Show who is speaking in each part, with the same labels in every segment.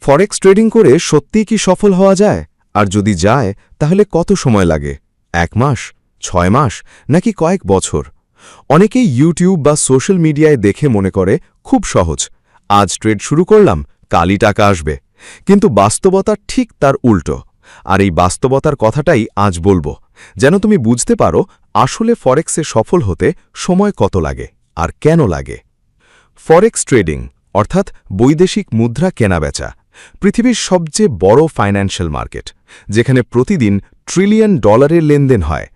Speaker 1: Forex trading করে সত্যিই কি সফল হওয়া যায়? আর যদি যায় তাহলে কত সময় লাগে? 1 মাস, 6 মাস নাকি কয়েক বছর? অনেকেই ইউটিউব বা সোশ্যাল মিডিয়ায় দেখে মনে করে খুব সহজ, আজ ট্রেড শুরু করলাম, কালই টাকা আসবে। কিন্তু বাস্তবতা ঠিক তার উল্টো। আর এই বাস্তবতার কথাটাই আজ বলবো, যেন তুমি বুঝতে পারো আসলে ফরেক্সে সফল হতে সময় কত লাগে আর কেন লাগে। ফরেক্স ট্রেডিং অর্থাৎ বৈদেশিক মুদ্রা কেনাবেচা পৃথিবীর সবচেয়ে বড় ফাইন্যান্সিয়াল মার্কেট, যেখানে প্রতিদিন ট্রিলিয়ন ডলারের লেনদেন হয়।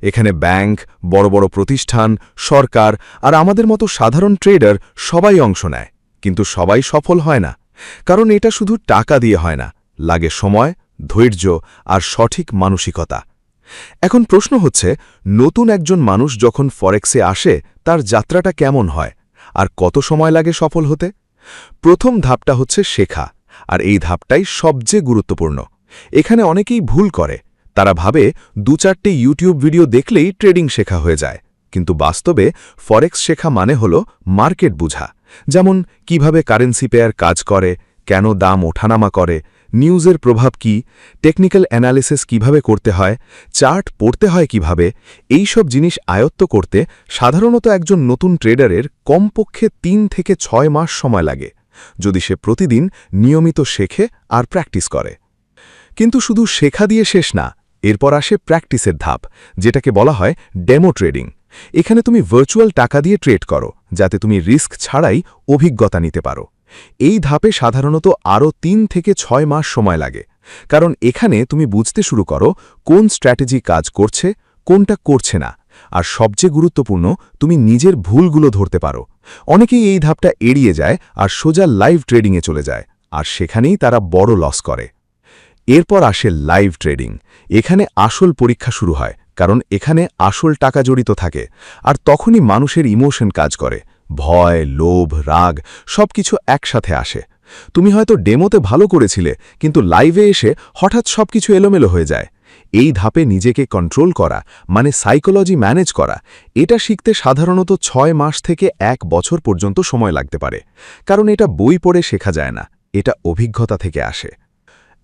Speaker 1: এখানে ব্যাংক, বড় বড় প্রতিষ্ঠান, সরকার আর আমাদের মতো সাধারণ ট্রেডার সবাই অংশ নেয়। কিন্তু সবাই সফল হয় না, কারণ এটা শুধু টাকা দিয়ে হয় না, লাগে সময়, ধৈর্য আর সঠিক মানসিকতা। এখন প্রশ্ন হচ্ছে, নতুন একজন মানুষ যখন ফরেক্সে আসে তার যাত্রাটা কেমন হয় আর কত সময় লাগে সফল হতে? প্রথম ধাপটা হচ্ছে শেখা, আর এই ধাপটাই সবচেয়ে গুরুত্বপূর্ণ। এখানে অনেকেই ভুল করে, তারা ভাবে 2-4টে ইউটিউব ভিডিও দেখলেই ট্রেডিং শেখা হয়ে যায়। কিন্তু বাস্তবে ফরেক্স শেখা মানে হলো মার্কেট বুঝা, যেমন কিভাবে কারেন্সি পেয়ার কাজ করে, কেন দাম ওঠানামা করে, নিউজের প্রভাব কি, টেকনিক্যাল অ্যানালিসিস কিভাবে করতে হয়, চার্ট পড়তে হয় কিভাবে। এই সব জিনিস আয়ত্ত করতে সাধারণত একজন নতুন ট্রেডারের কমপক্ষে 3 থেকে 6 মাস সময় লাগে, যদি সে প্রতিদিন নিয়মিত শেখে আর প্র্যাকটিস করে। কিন্তু শুধু শেখা দিয়ে শেষ না, এরপর আসে প্র্যাকটিসের ধাপ, যেটাকে বলা হয় ডেমো ট্রেডিং। এখানে তুমি ভার্চুয়াল টাকা দিয়ে ট্রেড করো, যাতে তুমি রিস্ক ছাড়াই অভিজ্ঞতা নিতে পারো। এই ধাপে সাধারণত আরও 3 থেকে 6 মাস সময় লাগে, কারণ এখানে তুমি বুঝতে শুরু করো কোন স্ট্র্যাটেজি কাজ করছে, কোনটা করছে না, আর সবচেয়ে গুরুত্বপূর্ণ, তুমি নিজের ভুলগুলো ধরতে পারো। অনেকেই এই ধাপটা এড়িয়ে যায় আর সোজা লাইভ ট্রেডিংয়ে চলে যায়, আর সেখানেই তারা বড় লস করে। এরপর আসে লাইভ ট্রেডিং। এখানে আসল পরীক্ষা শুরু হয়, কারণ এখানে আসল টাকা জড়িত থাকে, আর তখনই মানুষের ইমোশন কাজ করে। ভয়, লোভ, রাগ সবকিছু একসাথে আসে। তুমি হয়তো ডেমোতে ভালো করেছিলে, কিন্তু লাইভে এসে হঠাৎ সবকিছু এলোমেলো হয়ে যায়। এই ধাপে নিজেকে কন্ট্রোল করা, মানে সাইকোলজি ম্যানেজ করা, এটা শিখতে সাধারণত 6 মাস থেকে 1 বছর পর্যন্ত সময় লাগতে পারে, কারণ এটা বই পড়ে শেখা যায় না, এটা অভিজ্ঞতা থেকে আসে।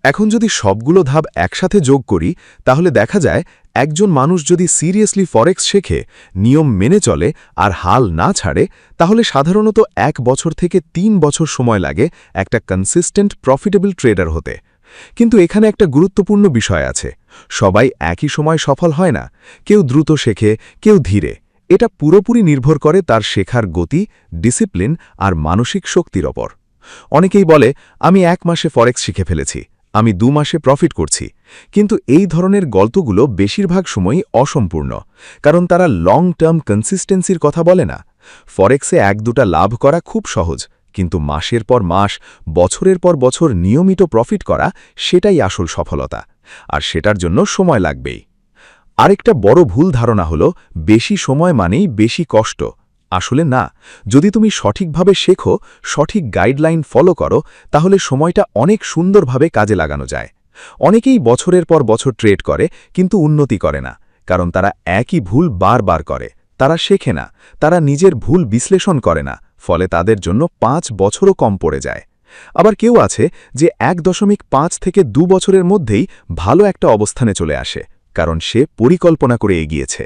Speaker 1: এখন যদি সবগুলো ধাপ একসাথে যোগ করি, তাহলে দেখা যায় একজন মানুষ যদি সিরিয়াসলি ফরেক্স শেখে, নিয়ম মেনে চলে আর হাল না ছাড়ে, তাহলে সাধারণত 1 বছর থেকে 3 বছর সময় লাগে একটা কনসিস্টেন্ট প্রফিটেবল ট্রেডার হতে। কিন্তু এখানে একটা গুরুত্বপূর্ণ বিষয় আছে, সবাই একই সময় সফল হয় না। কেউ দ্রুত শেখে, কেউ ধীরে। এটা পুরোপুরি নির্ভর করে তার শেখার গতি, ডিসিপ্লিন আর মানসিক শক্তির ওপর। অনেকেই বলে, আমি 1 মাসে ফরেক্স শিখে ফেলেছি, আমি 2 মাসে প্রফিট করছি। কিন্তু এই ধরনের গল্পগুলো বেশিরভাগ সময়ই অসম্পূর্ণ, কারণ তারা লং টার্ম কনসিস্টেন্সির কথা বলে না। ফরেক্সে 1-2টা লাভ করা খুব সহজ, কিন্তু মাসের পর মাস, বছরের পর বছর নিয়মিত প্রফিট করা, সেটাই আসল সফলতা, আর সেটার জন্য সময় লাগবেই। আরেকটা বড় ভুল ধারণা হলো বেশি সময় মানেই বেশি কষ্ট। আসলে না, যদি তুমি সঠিকভাবে শেখো, সঠিক গাইডলাইন ফলো করো, তাহলে সময়টা অনেক সুন্দরভাবে কাজে লাগানো যায়। অনেকেই বছরের পর বছর ট্রেড করে কিন্তু উন্নতি করে না, কারণ তারা একই ভুল বারবার করে। তারা শেখে না, তারা নিজের ভুল বিশ্লেষণ করে না, ফলে তাদের জন্য 5 বছরও কম পড়ে যায়। আবার কেউ আছে যে 1.5 থেকে 2 বছরের মধ্যেই ভালো একটা অবস্থানে চলে আসে, কারণ সে পরিকল্পনা করে এগিয়েছে।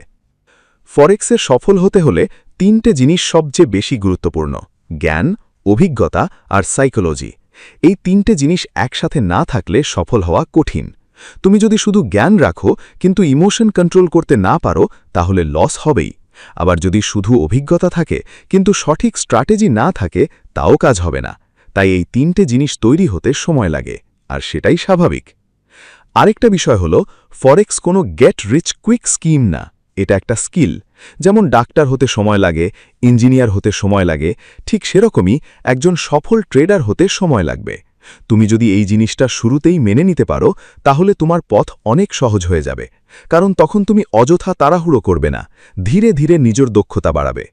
Speaker 1: ফরেক্সে সফল হতে হলে 3টে জিনিস সবচেয়ে বেশি গুরুত্বপূর্ণ: জ্ঞান, অভিজ্ঞতা আর সাইকোলজি। এই 3টে জিনিস একসাথে না থাকলে সফল হওয়া কঠিন। তুমি যদি শুধু জ্ঞান রাখো কিন্তু ইমোশন কন্ট্রোল করতে না পারো, তাহলে লস হবেই। আবার যদি শুধু অভিজ্ঞতা থাকে কিন্তু সঠিক স্ট্র্যাটেজি না থাকে, তাও কাজ হবে না। তাই এই 3টে জিনিস তৈরি হতে সময় লাগে, আর সেটাই স্বাভাবিক। আরেকটা বিষয় হলো, ফরেক্স কোনো গেট রিচ কুইক স্কিম না, এটা একটা স্কিল। যেমন ডাক্তার হতে সময় লাগে, ইঞ্জিনিয়ার হতে সময় লাগে, ঠিক সেরকমই একজন সফল ট্রেডার হতে সময় লাগবে। তুমি যদি এই জিনিসটা শুরুতেই মেনে নিতে পারো, তাহলে তোমার পথ অনেক সহজ হয়ে যাবে, কারণ তখন তুমি অযথা তাড়াহুড়ো করবে না, ধীরে ধীরে নিজের দক্ষতা বাড়াবে।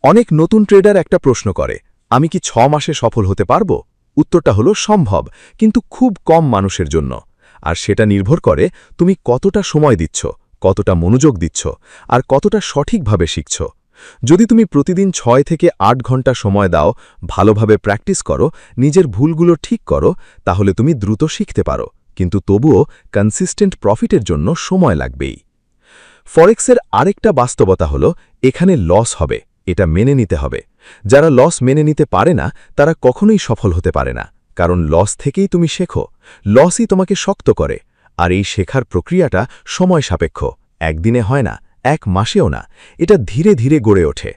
Speaker 1: অনেক নতুন ট্রেডার একটা প্রশ্ন করে, আমি কি 6 মাসে সফল হতে পারবো? উত্তরটা হলো সম্ভব, কিন্তু খুব কম মানুষের জন্য। আর সেটা নির্ভর করে তুমি কতটা সময় দিচ্ছ, কতটা মনোযোগ দিচ্ছ, আর কতটা সঠিকভাবে শিখছ। যদি তুমি প্রতিদিন 6 থেকে 8 ঘন্টা সময় দাও, ভালোভাবে প্র্যাকটিস করো, নিজের ভুলগুলো ঠিক করো, তাহলে তুমি দ্রুত শিখতে পারো, কিন্তু তবুও কনসিস্টেন্ট প্রফিটের জন্য সময় লাগবেই। ফরেক্সের আরেকটা বাস্তবতা হলো এখানে লস হবে, এটা মেনে নিতে হবে। যারা লস মেনে নিতে পারে না তারা কখনোই সফল হতে পারে না, কারণ লস থেকেই তুমি শেখো, লসই তোমাকে শক্ত করে। আর এই শেখার প্রক্রিয়াটা সময় সাপেক্ষ, একদিনে হয় না, 1 মাসেও না, এটা ধীরে ধীরে গড়ে ওঠে।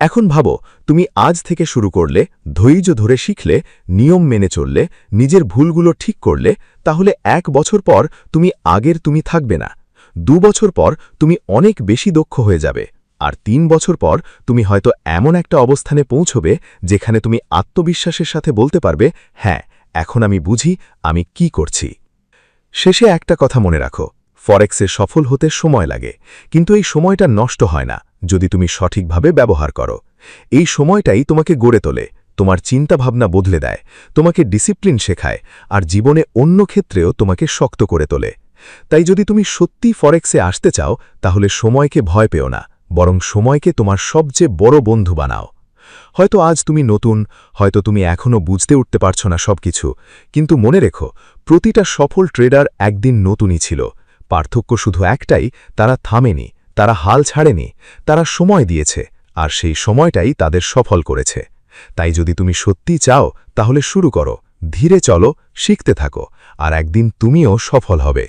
Speaker 1: এখন ভাবো, তুমি আজ থেকে শুরু করলে, ধৈর্য ধরে শিখলে, নিয়ম মেনে চললে, নিজের ভুলগুলো ঠিক করলে, তাহলে 1 বছর পর তুমি আগের তুমি থাকবে না। 2 বছর পর তুমি অনেক বেশি দক্ষ হয়ে যাবে, আর 3 বছর পর তুমি হয়তো এমন একটা অবস্থানে পৌঁছবে যেখানে তুমি আত্মবিশ্বাসের সাথে বলতে পারবে, হ্যাঁ, এখন আমি বুঝি আমি কি করছি। শেষে একটা কথা মনে রাখো, ফরেক্সে সফল হতে সময় লাগে, কিন্তু এই সময়টা নষ্ট হয় না যদি তুমি সঠিকভাবে ব্যবহার করো। এই সময়টাই তোমাকে গড়ে তোলে, তোমার চিন্তাভাবনা বদলে দেয়, তোমাকে ডিসিপ্লিন শেখায়, আর জীবনে অন্য ক্ষেত্রেও তোমাকে শক্ত করে তোলে। তাই যদি তুমি সত্যি ফরেক্সে আসতে চাও, তাহলে সময়কে ভয় পেও না, বরং সময়কে তোমার সবচেয়ে বড় বন্ধু বানাও। হয়তো আজ তুমি নতুন, হয়তো তুমি এখনও বুঝতে উঠতে পারছ না সবকিছু, কিন্তু মনে রেখো, প্রতিটা সফল ট্রেডার একদিন নতুনই ছিল। পার্থক্য শুধু একটাই, তারা থামেনি, তারা হাল ছাড়েনি, তারা সময় দিয়েছে, আর সেই সময়টাই তাদের সফল করেছে। তাই যদি তুমি সত্যি চাও, তাহলে শুরু করো, ধীরে চলো, শিখতে থাকো, আর একদিন তুমিও সফল হবে।